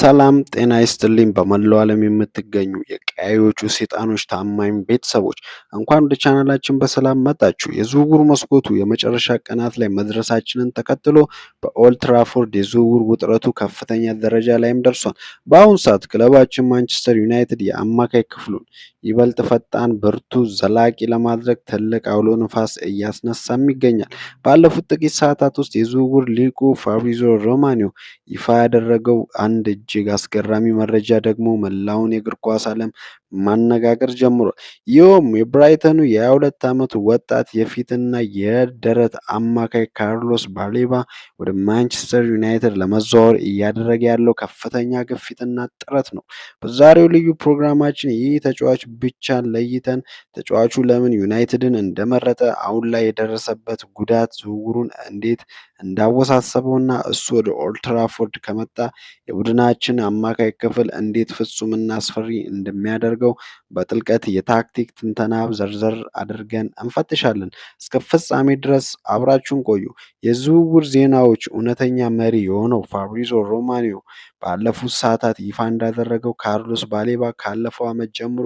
ሰላም ጤና ይስጥልኝ በመላው ዓለም የምትገኙ የቀያዮቹ ሰይጣኖች ታማኝ ቤተሰቦች እንኳን ወደ ቻናላችን በሰላም መጣችሁ። የዝውውር መስኮቱ የመጨረሻ ቀናት ላይ መድረሳችንን ተከትሎ በኦልድ ትራፎርድ የዝውውር ውጥረቱ ከፍተኛ ደረጃ ላይም ደርሷል። በአሁኑ ሰዓት ክለባችን ማንቸስተር ዩናይትድ የአማካይ ክፍሉን ይበልጥ ፈጣን፣ ብርቱ፣ ዘላቂ ለማድረግ ትልቅ አውሎ ነፋስ እያስነሳም ይገኛል። ባለፉት ጥቂት ሰዓታት ውስጥ የዝውውር ሊቁ ፋብሪዚዮ ሮማኒዮ ይፋ ያደረገው አንድ እጅግ አስገራሚ መረጃ ደግሞ መላውን የእግር ኳስ ዓለም ማነጋገር ጀምሯል። ይኸውም የብራይተኑ የ22 ዓመቱ ወጣት የፊትና የደረት አማካይ ካርሎስ ባሌባ ወደ ማንቸስተር ዩናይትድ ለመዘዋወር እያደረገ ያለው ከፍተኛ ግፊትና ጥረት ነው። በዛሬው ልዩ ፕሮግራማችን ይህ ተጫዋች ብቻን ለይተን ተጫዋቹ ለምን ዩናይትድን እንደመረጠ፣ አሁን ላይ የደረሰበት ጉዳት ዝውውሩን እንዴት እንዳወሳሰበውና እሱ ወደ ኦልድ ትራፎርድ ከመጣ የቡድናችን አማካይ ክፍል እንዴት ፍጹምና አስፈሪ እንደሚያደርገው በጥልቀት የታክቲክ ትንተና ዘርዘር አድርገን እንፈትሻለን። እስከ ፍጻሜ ድረስ አብራችሁን ቆዩ። የዝውውር ዜናዎች እውነተኛ መሪ የሆነው ፋብሪዚዮ ሮማኒዮ ባለፉት ሰዓታት ይፋ እንዳደረገው ካርሎስ ባሌባ ካለፈው ዓመት ጀምሮ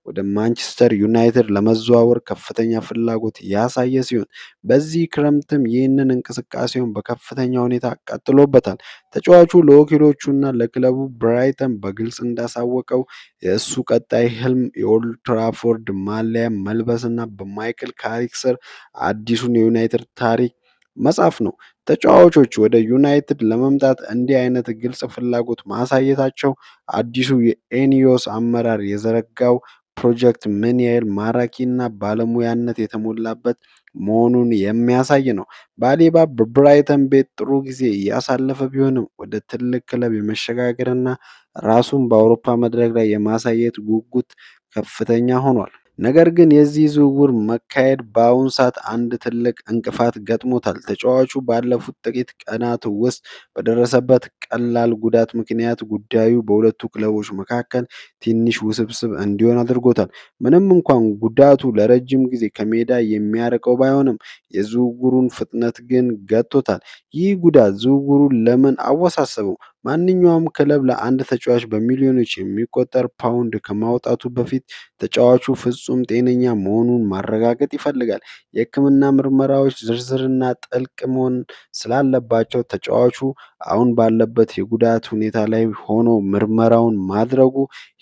ወደ ማንቸስተር ዩናይትድ ለመዘዋወር ከፍተኛ ፍላጎት ያሳየ ሲሆን በዚህ ክረምትም ይህንን እንቅስቃሴውን በከፍተኛ ሁኔታ ቀጥሎበታል። ተጫዋቹ ለወኪሎቹና ለክለቡ ብራይተን በግልጽ እንዳሳወቀው የእሱ ቀጣይ ህልም የኦልድ ትራፎርድ ማሊያ መልበስና በማይክል ካሪክ ስር አዲሱን የዩናይትድ ታሪክ መጻፍ ነው። ተጫዋቾች ወደ ዩናይትድ ለመምጣት እንዲህ አይነት ግልጽ ፍላጎት ማሳየታቸው አዲሱ የኤኒዮስ አመራር የዘረጋው ፕሮጀክት ምን ያህል ማራኪና ባለሙያነት የተሞላበት መሆኑን የሚያሳይ ነው። ባሌባ በብራይተን ቤት ጥሩ ጊዜ እያሳለፈ ቢሆንም ወደ ትልቅ ክለብ የመሸጋገርና ራሱን በአውሮፓ መድረክ ላይ የማሳየት ጉጉት ከፍተኛ ሆኗል። ነገር ግን የዚህ ዝውውር መካሄድ በአሁኑ ሰዓት አንድ ትልቅ እንቅፋት ገጥሞታል። ተጫዋቹ ባለፉት ጥቂት ቀናት ውስጥ በደረሰበት ቀላል ጉዳት ምክንያት ጉዳዩ በሁለቱ ክለቦች መካከል ትንሽ ውስብስብ እንዲሆን አድርጎታል። ምንም እንኳን ጉዳቱ ለረጅም ጊዜ ከሜዳ የሚያርቀው ባይሆንም የዝውውሩን ፍጥነት ግን ገጥቶታል። ይህ ጉዳት ዝውውሩን ለምን አወሳሰበው? ማንኛውም ክለብ ለአንድ ተጫዋች በሚሊዮኖች የሚቆጠር ፓውንድ ከማውጣቱ በፊት ተጫዋቹ ፍጹም ጤነኛ መሆኑን ማረጋገጥ ይፈልጋል። የሕክምና ምርመራዎች ዝርዝርና ጥልቅ መሆን ስላለባቸው ተጫዋቹ አሁን ባለበት የጉዳት ሁኔታ ላይ ሆኖ ምርመራውን ማድረጉ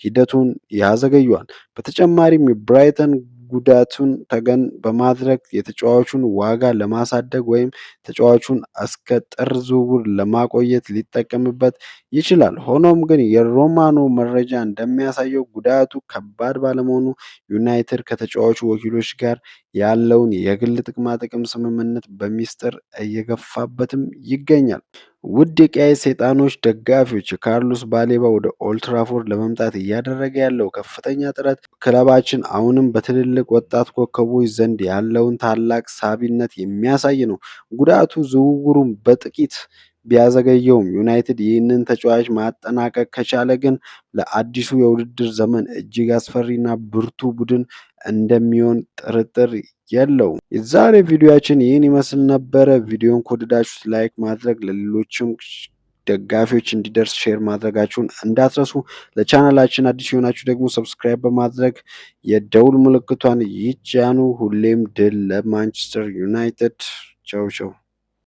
ሂደቱን ያዘገየዋል። በተጨማሪም የብራይተን ጉዳቱን ተገን በማድረግ የተጫዋቹን ዋጋ ለማሳደግ ወይም ተጫዋቹን እስከ ጥር ዝውውር ለማቆየት ሊጠቀምበት ይችላል። ሆኖም ግን የሮማኖ መረጃ እንደሚያሳየው ጉዳቱ ከባድ ባለመሆኑ ዩናይትድ ከተጫዋቹ ወኪሎች ጋር ያለውን የግል ጥቅማጥቅም ስምምነት በሚስጥር እየገፋበትም ይገኛል። ውድ የቀያይ ሰይጣኖች ደጋፊዎች የካርሎስ ባሌባ ወደ ኦልድ ትራፎርድ ለመምጣት እያደረገ ያለው ከፍተኛ ጥረት ክለባችን አሁንም በትልልቅ ወጣት ኮከቦች ዘንድ ያለውን ታላቅ ሳቢነት የሚያሳይ ነው። ጉዳቱ ዝውውሩን በጥቂት ቢያዘገየውም ዩናይትድ ይህንን ተጫዋች ማጠናቀቅ ከቻለ ግን ለአዲሱ የውድድር ዘመን እጅግ አስፈሪና ብርቱ ቡድን እንደሚሆን ጥርጥር የለውም። የዛሬ ቪዲዮአችን ይህን ይመስል ነበረ። ቪዲዮን ከወደዳችሁት ላይክ ማድረግ ለሌሎችም ደጋፊዎች እንዲደርስ ሼር ማድረጋችሁን እንዳትረሱ። ለቻናላችን አዲስ የሆናችሁ ደግሞ ሰብስክራይብ በማድረግ የደውል ምልክቷን ይጫኑ። ሁሌም ድል ለማንቸስተር ዩናይትድ። ቻው ቻው።